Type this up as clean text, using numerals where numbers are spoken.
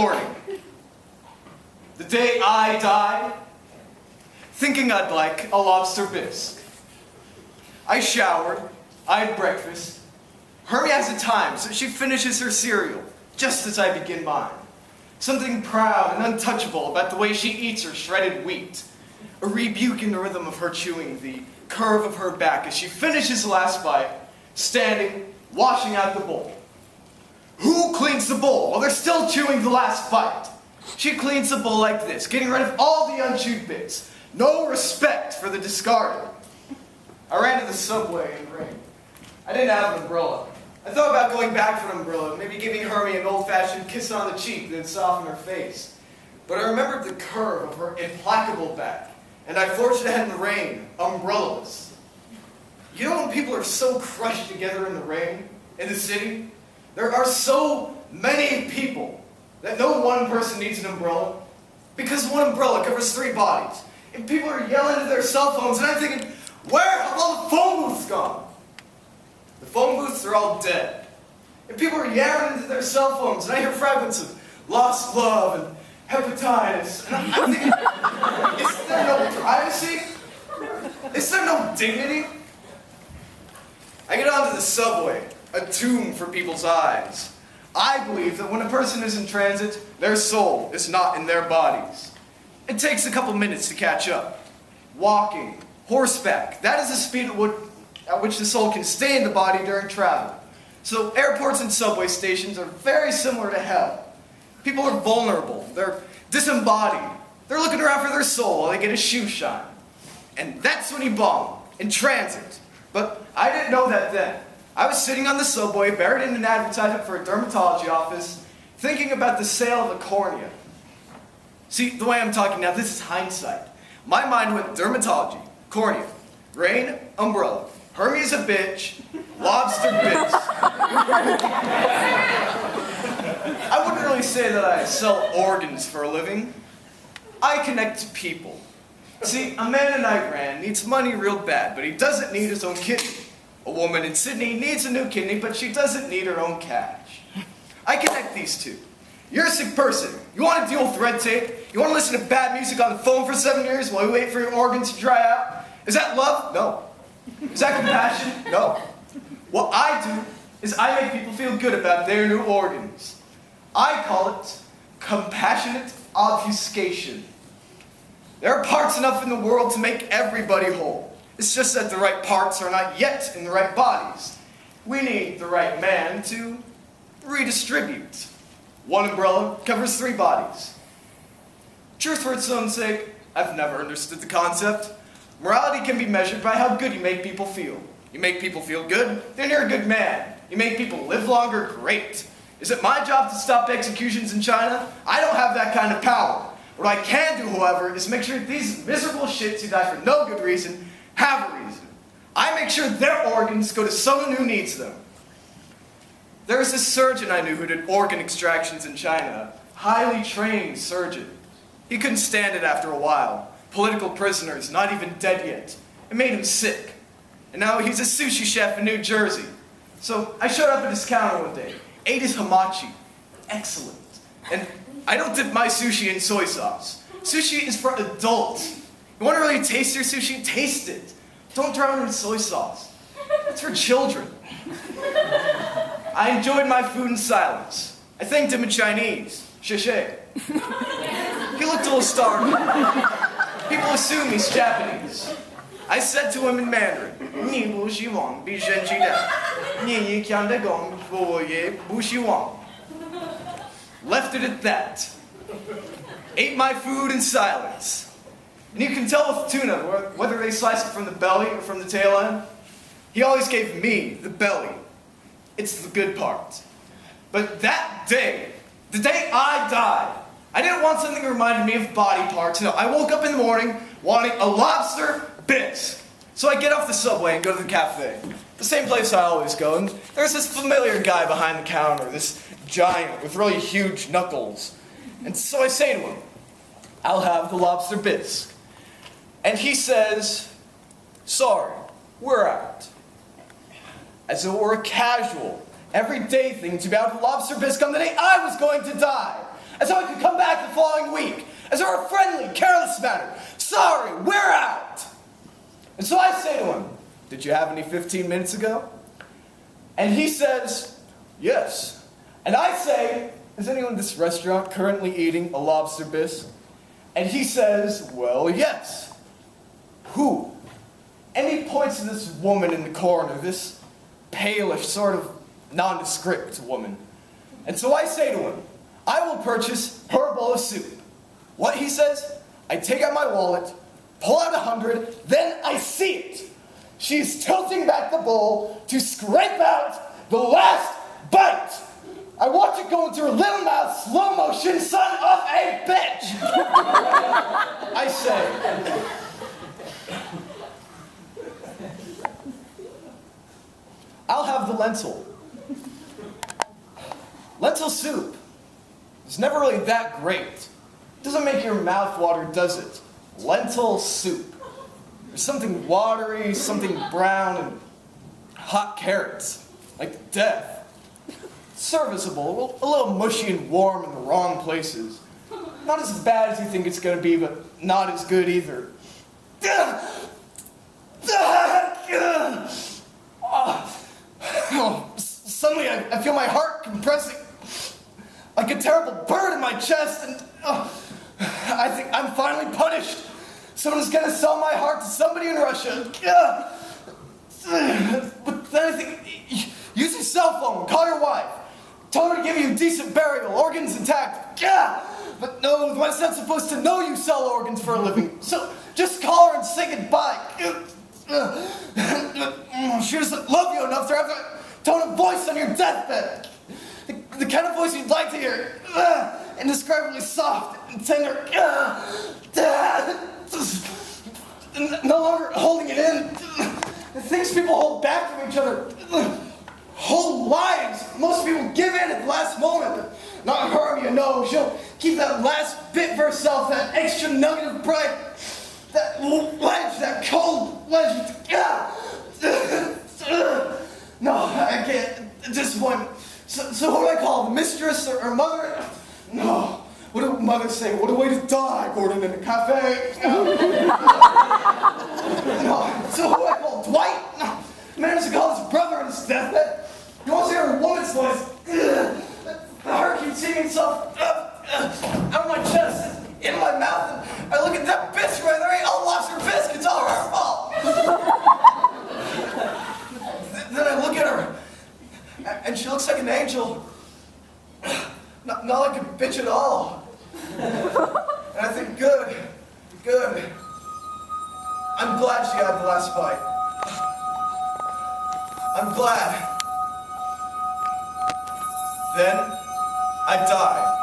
morning, the day I died, thinking I'd like a lobster bisque. I showered, I had breakfast. Hermie has a time, so she finishes her cereal, just as I begin mine. Something proud and untouchable about the way she eats her shredded wheat. A rebuke in the rhythm of her chewing, the curve of her back as she finishes the last bite, standing, washing out the bowl. Who cleans the bowl while they're still chewing the last bite? She cleans the bowl like this, getting rid of all the unchewed bits. No respect for the discarded. I ran to the subway in the rain. I didn't have an umbrella. I thought about going back for an umbrella, maybe giving Hermie an old-fashioned kiss on the cheek, then soften her face. But I remembered the curve of her implacable back, and I forged ahead in the rain, umbrellaless. You know when people are so crushed together in the rain, in the city? There are so many people that no one person needs an umbrella, because one umbrella covers 3 bodies. And people are yelling into their cell phones, and I'm thinking, where have all the phone booths gone? The phone booths are all dead. And people are yammering into their cell phones, and I hear fragments of lost love and hepatitis. And I'm thinking, is there no privacy? Is there no dignity? I get onto the subway, a tomb for people's eyes. I believe that when a person is in transit, their soul is not in their bodies. It takes a couple minutes to catch up. Walking, horseback, that is the speed at which the soul can stay in the body during travel. So airports and subway stations are very similar to hell. People are vulnerable, they're disembodied, they're looking around for their soul while they get a shoe shine. And that's when you bomb, in transit. But I didn't know that then. I was sitting on the subway, buried in an advertisement for a dermatology office, thinking about the sale of a cornea. See, the way I'm talking now, this is hindsight. My mind went dermatology, cornea, rain, umbrella, Hermie's a bitch, lobster bits. I wouldn't really say that I sell organs for a living. I connect to people. See, a man in Iran needs money real bad, but he doesn't need his own kidney. A woman in Sydney needs a new kidney, but she doesn't need her own cash. I connect these two. You're a sick person. You want to deal with red tape? You want to listen to bad music on the phone for 7 years while you wait for your organs to dry out? Is that love? No. Is that compassion? No. What I do is I make people feel good about their new organs. I call it compassionate obfuscation. There are parts enough in the world to make everybody whole. It's just that the right parts are not yet in the right bodies. We need the right man to redistribute. One umbrella covers 3 bodies. Truth for its own sake, I've never understood the concept. Morality can be measured by how good you make people feel. You make people feel good, then you're a good man. You make people live longer, great. Is it my job to stop executions in China? I don't have that kind of power. What I can do, however, is make sure these miserable shits who die for no good reason have a reason. I make sure their organs go to someone who needs them. There was this surgeon I knew who did organ extractions in China, a highly trained surgeon. He couldn't stand it after a while. Political prisoners, not even dead yet. It made him sick. And now he's a sushi chef in New Jersey. So I showed up at his counter one day, ate his hamachi. Excellent. And I don't dip my sushi in soy sauce. Sushi is for adults. You want to really taste your sushi? Taste it. Don't drown it in soy sauce. It's for children. I enjoyed my food in silence. I thanked him in Chinese. Sheshe. He looked a little startled. People assume he's Japanese. I said to him in Mandarin, 你不希望被生气的，你看得懂，我也不希望. Left it at that. Ate my food in silence. And you can tell with tuna whether they slice it from the belly or from the tail end. He always gave me the belly. It's the good part. But that day, the day I died, I didn't want something that reminded me of body parts. No, I woke up in the morning wanting a lobster bisque. So I get off the subway and go to the cafe. The same place I always go. And there's this familiar guy behind the counter, this giant with really huge knuckles. And so I say to him, I'll have the lobster bisque. And he says, sorry, we're out. As though it were a casual, everyday thing to be out of lobster bisque on the day I was going to die. as though I could come back the following week, as though a friendly, careless matter. Sorry, we're out. And so I say to him, did you have any 15 minutes ago? And he says, yes. And I say, is anyone in this restaurant currently eating a lobster bisque? And he says, well, yes. Who? And he points to this woman in the corner, this palish, sort of nondescript woman. And so I say to him, I will purchase her bowl of soup. What, he says? I take out my wallet, pull out 100, then I see it. She is tilting back the bowl to scrape out the last bite. I watch it go into her little mouth, slow motion, son of a bitch. I say, I'll have the lentil. Lentil soup. It's never really that great. It doesn't make your mouth water, does it? Lentil soup. There's something watery, something brown, and hot carrots. Like death. Serviceable, a little mushy and warm in the wrong places. Not as bad as you think it's going to be, but not as good either. Suddenly I feel my heart compressing like a terrible bird in my chest, and I think I'm finally punished. Someone's going to sell my heart to somebody in Russia. But then I think, use your cell phone, call your wife. Tell her to give you decent burial, organs intact. But no, what's not supposed to know you sell organs for a living? So just call her and say goodbye. She doesn't love you enough to have a tone of voice on your deathbed. The kind of voice you'd like to hear. Indescribably soft and tender. No longer holding it in. The things people hold back from each other. Whole lives. Most people give in at the last moment, but not her, you know. She'll keep that last bit for herself, that extra nugget of pride, that ledge, that cold ledge. No, I can't. Disappointment. So who do I call? The mistress or mother? No. What do mothers say? What a way to die, Gordon, in a cafe. No. So who do I call? Dwight? No. The man doesn't call his brother on his deathbed. He wants to hear a woman's voice. The heart keeps hitting itself out of my chest, in my mouth, and I look at that bitch right there. I'll lobster bisque. It's all her fault. Then I look at her, and she looks like an angel. Not like a bitch at all. And I think, good. I'm glad she had the last bite. I'm glad. Then I die.